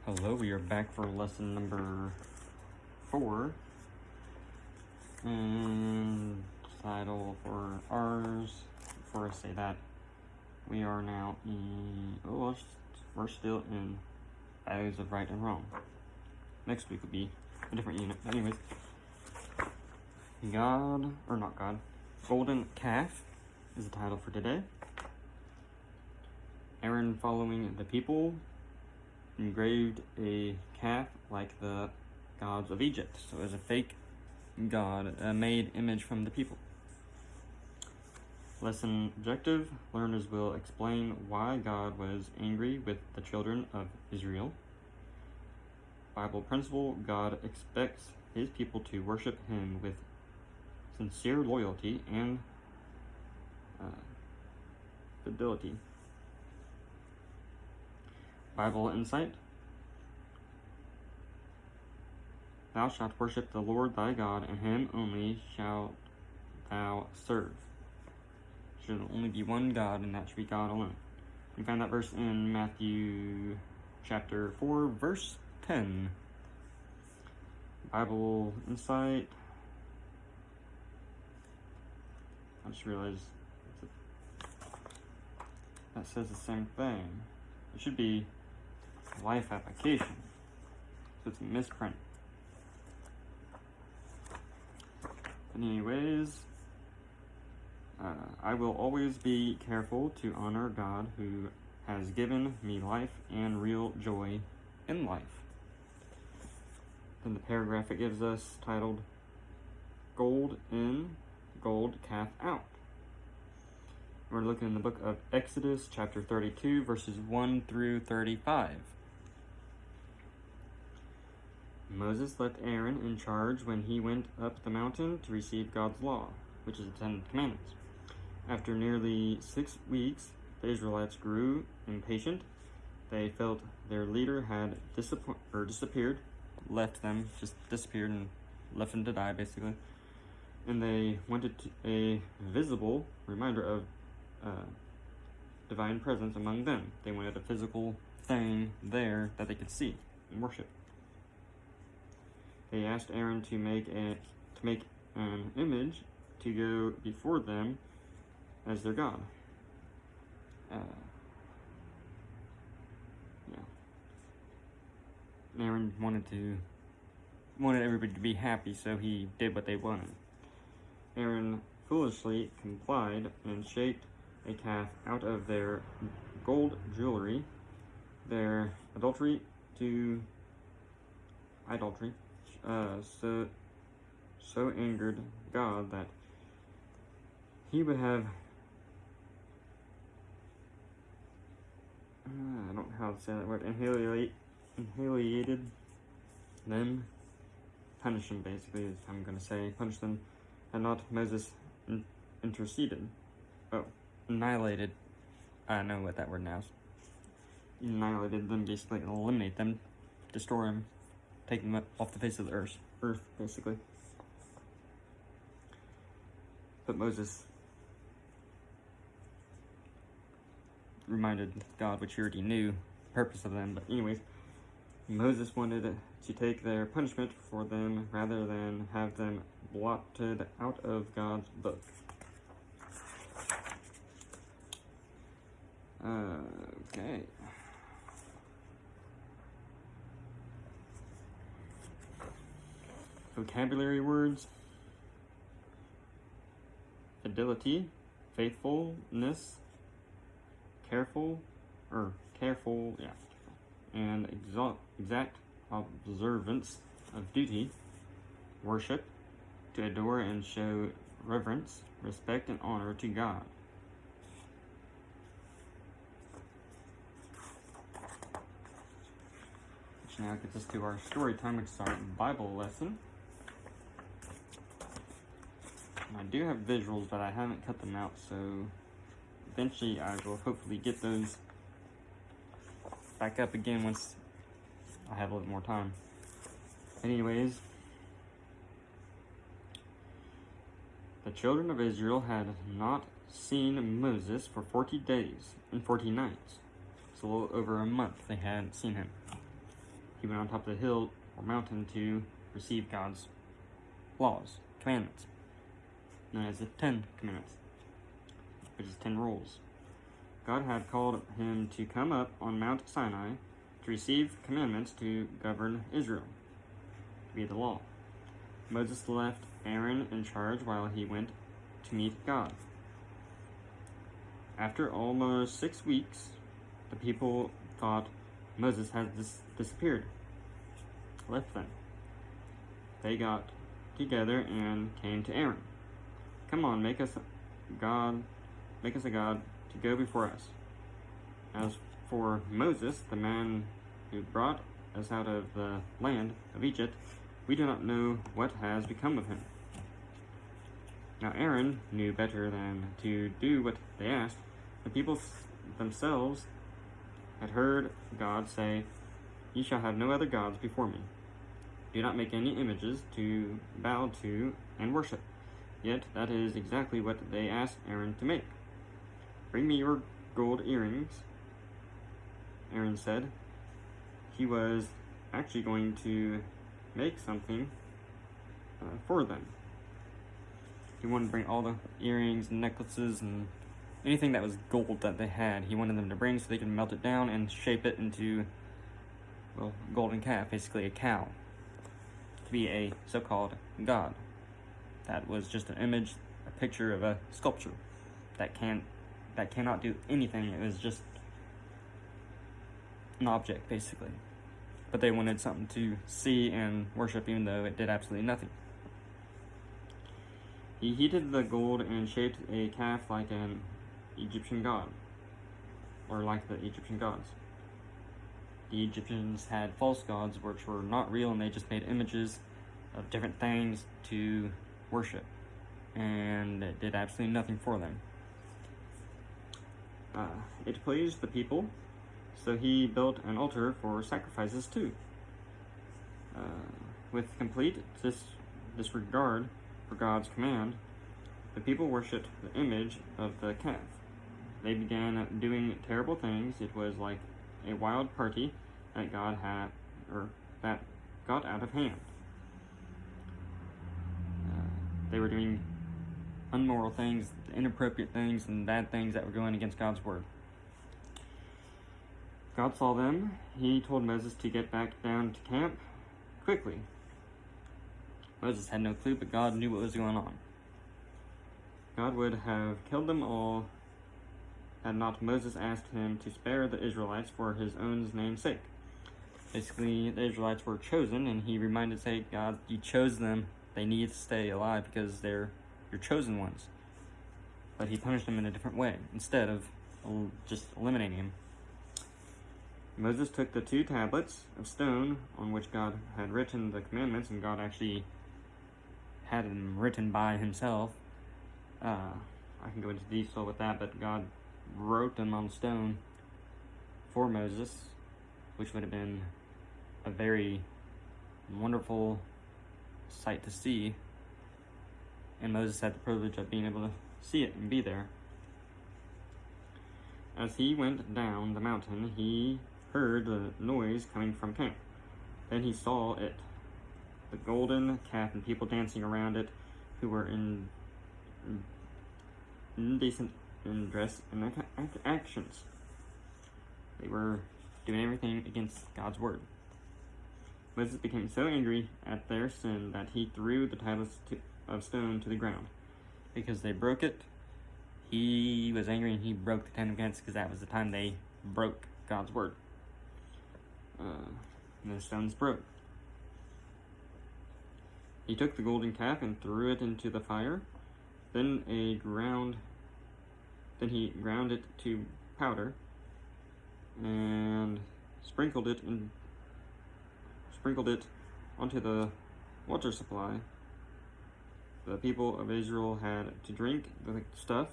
Hello, we are back for lesson number 4, and title for ours, before I say that, we are now in, we're still in values of right and wrong. Next week will be a different unit. Anyways, golden calf is the title for today. Aaron, following the people, engraved a calf like the gods of Egypt. So it was a fake god, a made image from the people. Lesson objective: learners will explain why God was angry with the children of Israel. Bible principle: God expects his people to worship him with sincere loyalty and fidelity. Bible insight: thou shalt worship the Lord thy God, and him only shalt thou serve. Should only be one God, and that should be God alone. We find that verse in Matthew chapter 4, verse 10. Bible insight: I just realized that says the same thing. It should be life application, so it's a misprint. Anyways, I will always be careful to honor God who has given me life and real joy in life. Then the paragraph it gives us titled Gold in, Gold Calf Out. We're looking in the book of Exodus chapter 32 verses 1 through 35. Moses left Aaron in charge when he went up the mountain to receive God's law, which is the Ten Commandments. After nearly 6 weeks, the Israelites grew impatient. They felt their leader had disappeared, disappeared and left them to die, basically. And they wanted a visible reminder of divine presence among them. They wanted a physical thing there that they could see and worship. They asked Aaron to make an image to go before them as their god. Aaron wanted everybody to be happy, so he did what they wanted. Aaron foolishly complied and shaped a calf out of their gold jewelry. Their idolatry, so angered God that he would have, I don't know how to say that word, annihilated them, punish them basically, is how I'm going to say, punish them, had not Moses interceded. Annihilated, I know what that word now is. Annihilated them, basically eliminate them, destroy them, take them off the face of the earth basically. But Moses reminded God, which he already knew, the purpose of them. But anyways, Moses wanted to take their punishment for them rather than have them blotted out of God's book. Okay. Vocabulary words: fidelity, faithfulness, careful, and exact observance of duty, worship, to adore and show reverence, respect, and honor to God. Which now gets us to our story time, which is our Bible lesson. I do have visuals, but I haven't cut them out, so eventually I will hopefully get those back up again once I have a little more time. Anyways, the children of Israel had not seen Moses for 40 days and 40 nights. So a little over a month they hadn't seen him. he went on top of the hill or mountain to receive God's laws, commandments, known as the 10 Commandments, which is 10 rules. God had called him to come up on Mount Sinai to receive commandments to govern Israel, to be the law. Moses left Aaron in charge while he went to meet God. After almost 6 weeks, the people thought Moses had disappeared, left them. They got together and came to Aaron. "Come on, make us a god to go before us. As for Moses, the man who brought us out of the land of Egypt, we do not know what has become of him." Now Aaron knew better than to do what they asked. The people themselves had heard God say, "You shall have no other gods before me. Do not make any images to bow to and worship." Yet that is exactly what they asked Aaron to make. "Bring me your gold earrings," Aaron said. He was actually going to make something for them. He wanted to bring all the earrings and necklaces and anything that was gold that they had. He wanted them to bring so they could melt it down and shape it into, well, golden calf, basically a cow, to be a so-called god. That was just an image, a picture of a sculpture that cannot do anything. It was just an object, basically. But they wanted something to see and worship, even though it did absolutely nothing. He heated the gold and shaped a calf like an Egyptian god, or like the Egyptian gods. The Egyptians had false gods which were not real, and they just made images of different things to worship, and it did absolutely nothing for them. It pleased the people, so he built an altar for sacrifices too. With complete disregard for God's command, the people worshipped the image of the calf. They began doing terrible things. It was like a wild party that that got out of hand. They were doing unmoral things, inappropriate things, and bad things that were going against God's word. God saw them. He told Moses to get back down to camp quickly. Moses had no clue, but God knew what was going on. God would have killed them all had not Moses asked him to spare the Israelites for his own name's sake. Basically, the Israelites were chosen, and he reminded, God, you chose them. They need to stay alive because they're your chosen ones. But he punished them in a different way, instead of just eliminating him. Moses took the 2 tablets of stone on which God had written the commandments, and God actually had them written by himself. I can go into detail with that, but God wrote them on stone for Moses, which would have been a very wonderful sight to see, and Moses had the privilege of being able to see it and be there. As he went down the mountain, he heard the noise coming from camp. Then he saw it, the golden calf, and people dancing around it who were indecent in dress and actions. They were doing everything against God's word. Moses became so angry at their sin that he threw the tablets of stone to the ground. Because they broke it, he was angry and he broke the 10 Commandments, because that was the time they broke God's word. And the stones broke. He took the golden calf and threw it into the fire. Then he ground it to powder and sprinkled it onto the water supply. The people of Israel had to drink the stuff.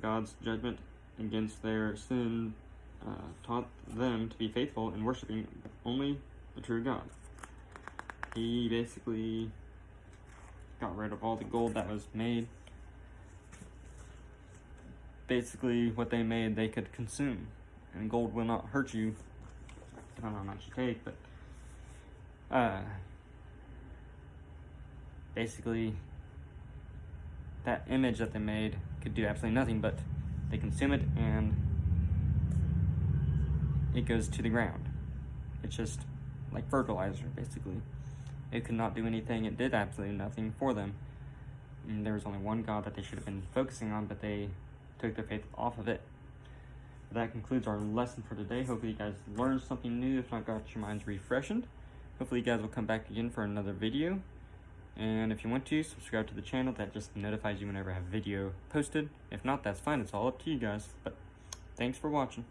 God's judgment against their sin taught them to be faithful in worshiping only the true God. He basically got rid of all the gold that was made. Basically, what they made, they could consume. And gold will not hurt you. I don't know how much you take, but basically, that image that they made could do absolutely nothing, but they consume it and it goes to the ground. It's just like fertilizer, basically. It could not do anything. It did absolutely nothing for them. And there was only one God that they should have been focusing on, but they took their faith off of it. That concludes our lesson for today. Hopefully you guys learned something new, if not got your minds refreshed. Hopefully you guys will come back again for another video. And if you want to, subscribe to the channel. That just notifies you whenever I have a video posted. If not, that's fine. It's all up to you guys. But thanks for watching.